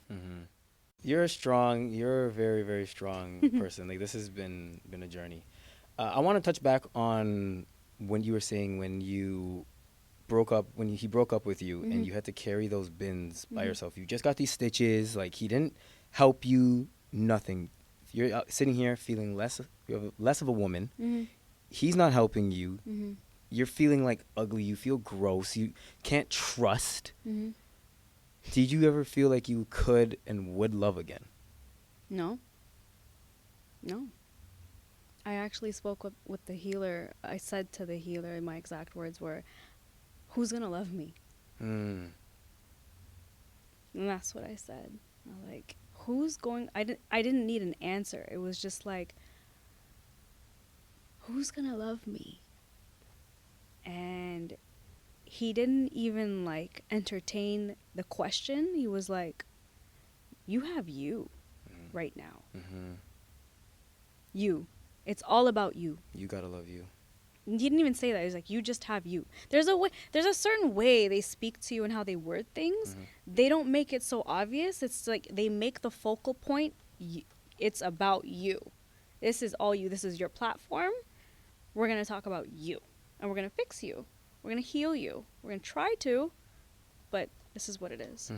You're a very, very strong person. Like, this has been a journey. I want to touch back on when you were saying when he broke up with you and you had to carry those bins by yourself. You just got these stitches. Like, he didn't help you, nothing. You're sitting here feeling less of a woman. He's not helping you. You're feeling like ugly. You feel gross. You can't trust. Did you ever feel like you could and would love again? No. I actually spoke with the healer. I said to the healer, my exact words were, who's going to love me? And that's what I said. Like, who's going... I didn't need an answer. It was just like, who's going to love me? And he didn't even, like, entertain the question. He was like, you have you right now. You. It's all about you. You gotta love you. He didn't even say that. He was like, you just have you. There's a certain way they speak to you and how they word things. They don't make it so obvious. It's like they make the focal point. It's about you. This is all you. This is your platform. We're going to talk about you. And we're going to fix you. We're going to heal you. We're going to try to. But this is what it is.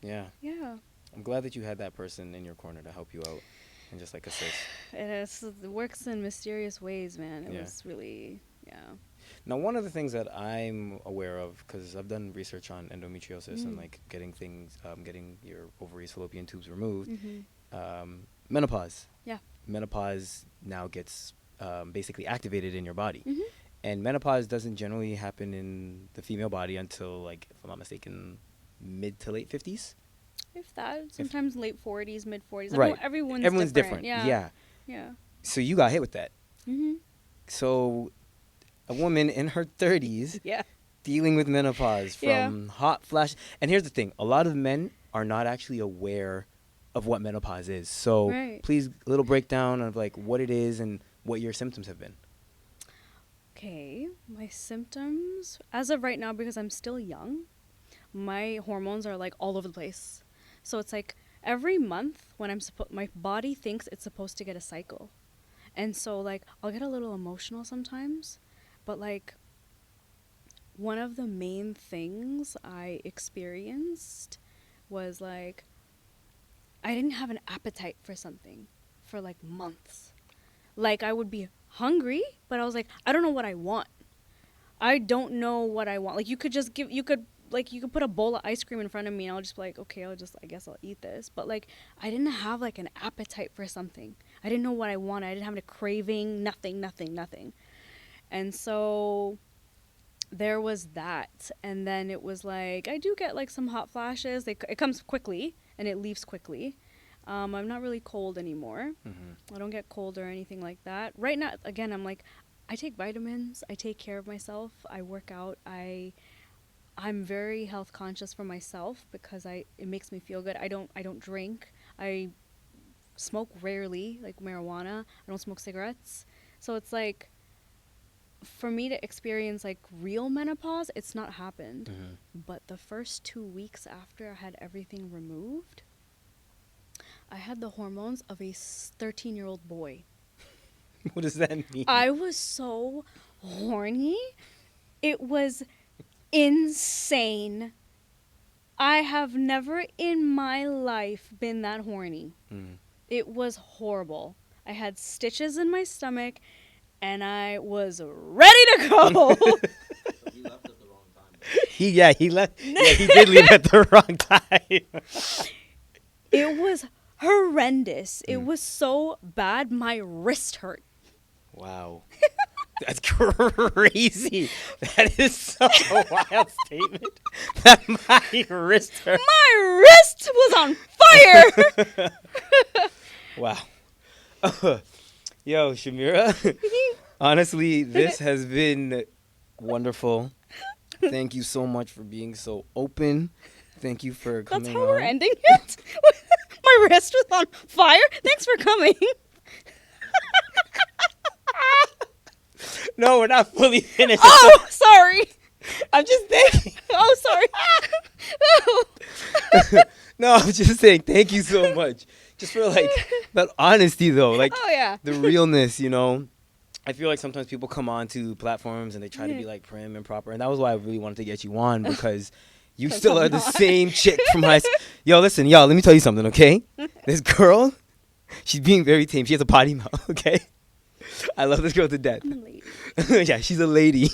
Yeah. Yeah. I'm glad that you had that person in your corner to help you out. and just like assist. It works in mysterious ways, man. It Yeah. was really, yeah. Now, one of the things that I'm aware of, because I've done research on endometriosis and like getting your ovaries, fallopian tubes removed, menopause. Yeah. Menopause now gets basically activated in your body. Mm-hmm. And menopause doesn't generally happen in the female body until, like, if I'm not mistaken, mid to late 50s. If that, sometimes late 40s, mid 40s. Right. Everyone's different. Yeah. Yeah. So you got hit with that. Mm-hmm. So a woman in her 30s Yeah. dealing with menopause from Yeah. hot flash. And here's the thing. A lot of men are not actually aware of what menopause is. So Right. please, a little breakdown of like what it is and what your symptoms have been. Okay, my symptoms as of right now, because I'm still young, my hormones are like all over the place. So it's like every month when my body thinks it's supposed to get a cycle. And so like I'll get a little emotional sometimes, but like one of the main things I experienced was like I didn't have an appetite for something for like months. Like I would be hungry, but I was like, I don't know what I want. I don't know what I want. Like you could put a bowl of ice cream in front of me and I'll just be like, okay, I guess I'll eat this. But like I didn't have like an appetite for something. I didn't know what I wanted. I didn't have a craving, nothing. And so there was that. And then it was like, I do get like some hot flashes. It comes quickly and it leaves quickly. I'm not really cold anymore. Mm-hmm. I don't get cold or anything like that. Right now, again, I'm like, I take vitamins. I take care of myself. I work out. I'm very health conscious for myself because it makes me feel good. I don't drink. I smoke rarely, like marijuana. I don't smoke cigarettes. So it's like, for me to experience like real menopause, it's not happened. Mm-hmm. But the first 2 weeks after I had everything removed, I had the hormones of a 13-year-old boy. What does that mean? I was so horny. It was insane. I have never in my life been that horny. Mm. It was horrible. I had stitches in my stomach and I was ready to go. So he left at the wrong time. He left. Yeah, he did leave at the wrong time. It was horrendous. It was so bad, my wrist hurt. Wow. That's crazy. That is such a wild statement. That my wrist hurt. My wrist was on fire. Wow. Yo, Shamira. Honestly, this has been wonderful. Thank you so much for being so open. Thank you for coming That's how on. we're ending it? My wrist was on fire? Thanks for coming. No, we're not fully finished. Oh, sorry. I'm just thinking. Oh, sorry. No, I'm just saying thank you so much. Just for like that honesty though. Like Oh, yeah. the realness, you know. I feel like sometimes people come on to platforms and they try to Yeah. be like prim and proper. And that was why I really wanted to get you on because you 'Cause still I'm are the not. same chick from high school. Yo, listen, y'all, let me tell you something, okay? This girl, she's being very tame. She has a potty mouth, okay? I love this girl to death. I'm a lady. Yeah, she's a lady.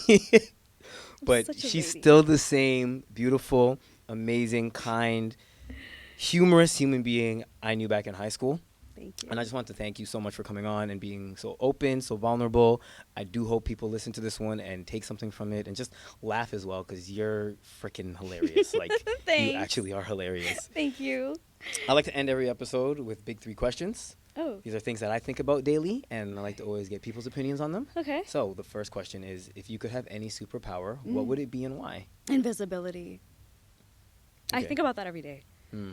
But Such a she's lady. still the same beautiful, amazing, kind, humorous human being I knew back in high school. Thank you. And I just want to thank you so much for coming on and being so open, so vulnerable. I do hope people listen to this one and take something from it and just laugh as well because you're freaking hilarious. Like, you Thanks. actually are hilarious. Thank you. I like to end every episode with big 3 questions. Oh, These are things that I think about daily, and I like to always get people's opinions on them. okay. So the first question is, if you could have any superpower, what would it be and why? Invisibility. I Okay. think about that every day. Hmm.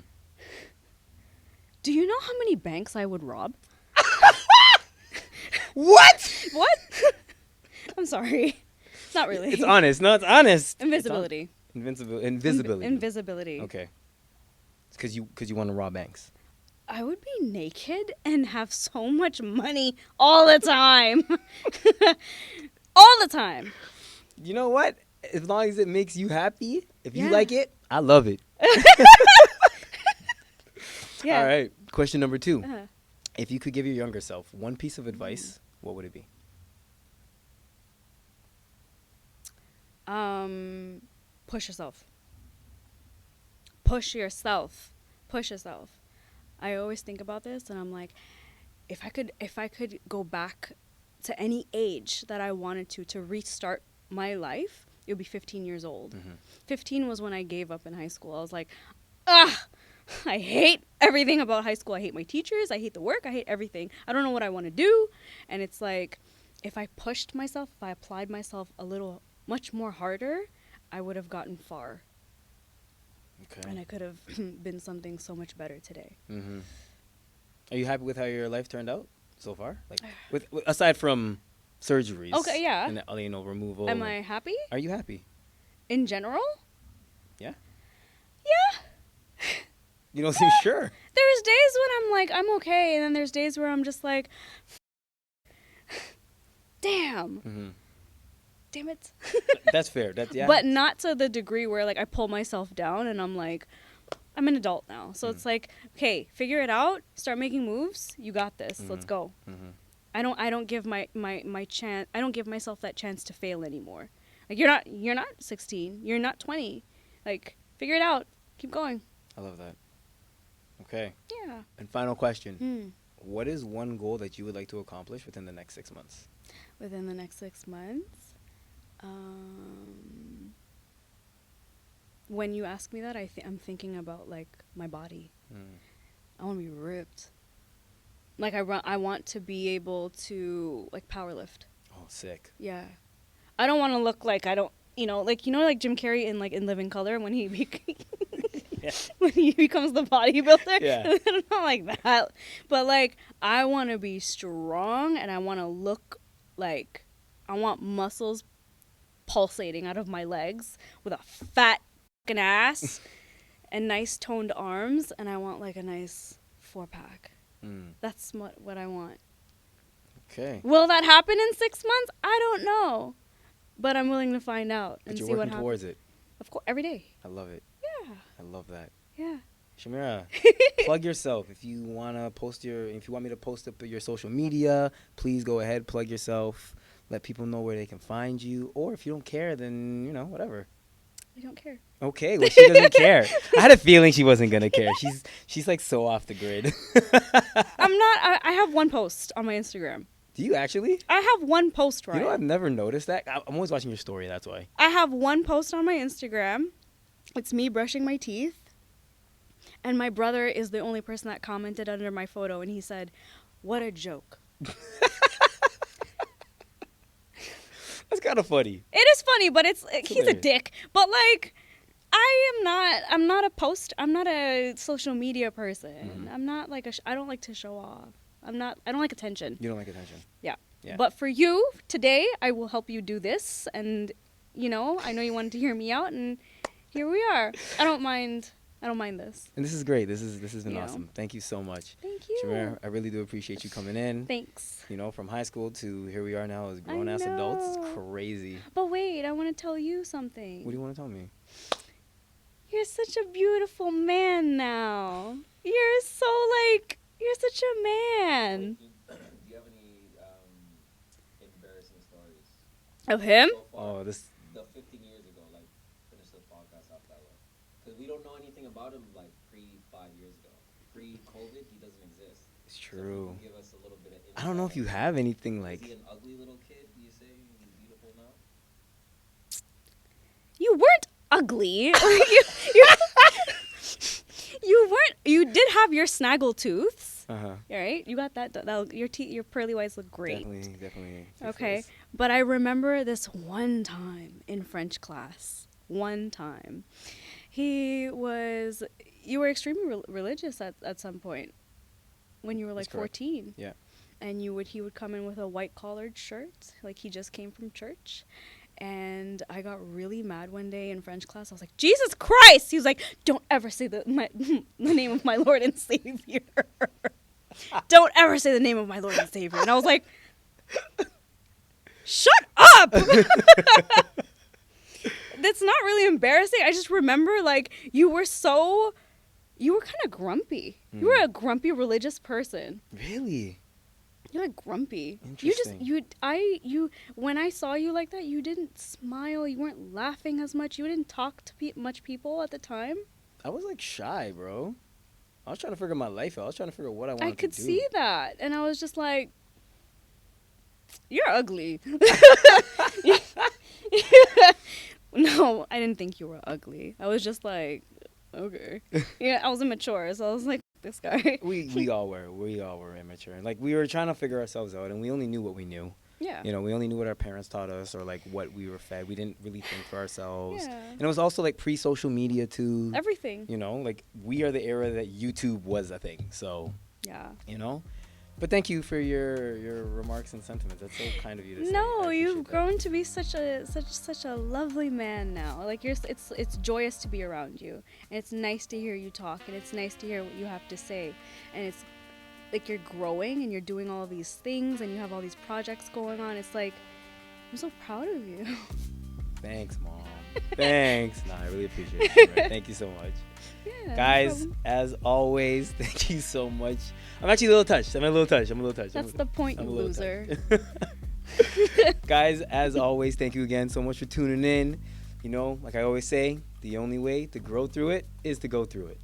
Do you know how many banks I would rob? What? What? I'm sorry. Not really. It's honest. No, it's honest. Invisibility. Invisibility. Invisibility. Okay. It's because you want to rob banks. I would be naked and have so much money all the time. All the time. You know what? As long as it makes you happy, if you Yeah. like it, I love it. Yeah. All right. Question number 2. Uh-huh. If you could give your younger self one piece of advice, what would it be? Push yourself. Push yourself. Push yourself. I always think about this, and I'm like, if I could go back to any age that I wanted to restart my life, it would be 15 years old. 15 was when I gave up in high school. I was like, I hate everything about high school. I hate my teachers. I hate the work. I hate everything. I don't know what I want to do. And it's like, if I pushed myself, if I applied myself a little much more harder, I would have gotten far. Okay. And I could have been something so much better today. Are you happy with how your life turned out so far? Like, with aside from surgeries. Okay, yeah. And removal. Am I happy? Are you happy? In general? Yeah. Yeah. You don't seem sure. There's days when I'm like, I'm okay. And then there's days where I'm just like, damn. Damn it. That's fair. Yeah. But not to the degree where like I pull myself down and I'm like, I'm an adult now. So it's like, okay, figure it out. Start making moves. You got this. Let's go. I don't give my chance. I don't give myself that chance to fail anymore. Like you're not 16. You're not 20. Like figure it out. Keep going. I love that. Okay. Yeah. And final question. What is one goal that you would like to accomplish within the next 6 months? Within the next 6 months? When you ask me that, I'm thinking about like my body. I want to be ripped. Like I want to be able to like power lift. Oh, sick. Yeah. I don't want to look like I don't, like Jim Carrey in Living Color when he when he becomes the bodybuilder. Yeah. Not like that. But like I want to be strong and I want to look like I want muscles pulsating out of my legs with a fat fucking ass and nice toned arms, and I want like a nice 4-pack. That's what I want. Okay. Will that happen in 6 months? I don't know, but I'm willing to find out and But see you're what working happens. towards it. Of course, every day. I love it. Yeah. I love that. Yeah. Shamira, plug yourself. If you want me to post up your social media, please go ahead, plug yourself. Let people know where they can find you. Or if you don't care, then, whatever. I don't care. Okay, well, she doesn't care. I had a feeling she wasn't going to care. She's like so off the grid. I'm not. I have one post on my Instagram. Do you actually? I have one post, right? I've never noticed that. I'm always watching your story, that's why. I have one post on my Instagram. It's me brushing my teeth. And my brother is the only person that commented under my photo, and he said, "What a joke." That's kind of funny. It is funny, but he's a dick. But like, I'm not a social media person. I'm not like I don't like to show off. I don't like attention. You don't like attention. Yeah. Yeah. But for you today, I will help you do this, and I know you wanted to hear me out, and here we are. I don't mind this. And this is great. This has been awesome. Thank you so much. Thank you. Shamira, I really do appreciate you coming in. Thanks. From high school to here we are now as grown-ass adults. It's crazy. But wait, I want to tell you something. What do you want to tell me? You're such a beautiful man now. You're such a man. Do you have any embarrassing stories? Of him? So far, Oh, the 15 years ago, like, finish the podcast off that way. Because we don't know anything about him, like, pre-5 years ago. Pre-COVID, he doesn't exist. it's true. So give us a little bit of I don't know if you have anything like... Is he an ugly little kid, do you say? He's beautiful now? You weren't ugly. You did have your snaggle tooths. Uh-huh. Right? You got that. Your pearly whites look great. Definitely. Okay. But I remember this one time in French class. One time. You were extremely religious at some point when you were like 14. Yeah. And he would come in with a white collared shirt, like he just came from church. And I got really mad one day in French class. I was like, Jesus Christ! He was like, don't ever say the name of my Lord and Savior. Don't ever say the name of my Lord and Savior. And I was like, shut up! That's not really embarrassing. I just remember, like, you were so You were kind of grumpy. You were a grumpy religious person. Really? You're like grumpy. Interesting. When I saw you like that, you didn't smile. You weren't laughing as much. You didn't talk to much people at the time. I was like shy, bro. I was trying to figure my life out. I was trying to figure out what I wanted to do. I could see that, and I was just like, "You're ugly." No, I didn't think you were ugly. I was just like, okay. Yeah, I was immature, so I was like, this guy. We all were immature, and like we were trying to figure ourselves out, and we only knew what we knew. Yeah. You know, we only knew what our parents taught us, or like what we were fed. We didn't really think for ourselves. Yeah. And it was also like pre-social media too. Everything. You know, like we are the era that YouTube was a thing. So, Yeah. you know. But thank you for your remarks and sentiments. That's so kind of you to say. I No, appreciate you've that. grown to be such a lovely man now. Like it's joyous to be around you, and it's nice to hear you talk, and it's nice to hear what you have to say, and it's like you're growing and you're doing all these things and you have all these projects going on. It's like I'm so proud of you. Thanks, Mom. Thanks. Nah, I really appreciate it. Right? Thank you so much. Yeah, Guys, no problem. as always, thank you so much. I'm actually a little touched. I'm a little touched. That's the point, I'm you a little loser. touched. Guys, as always, thank you again so much for tuning in. You know, like I always say, the only way to grow through it is to go through it.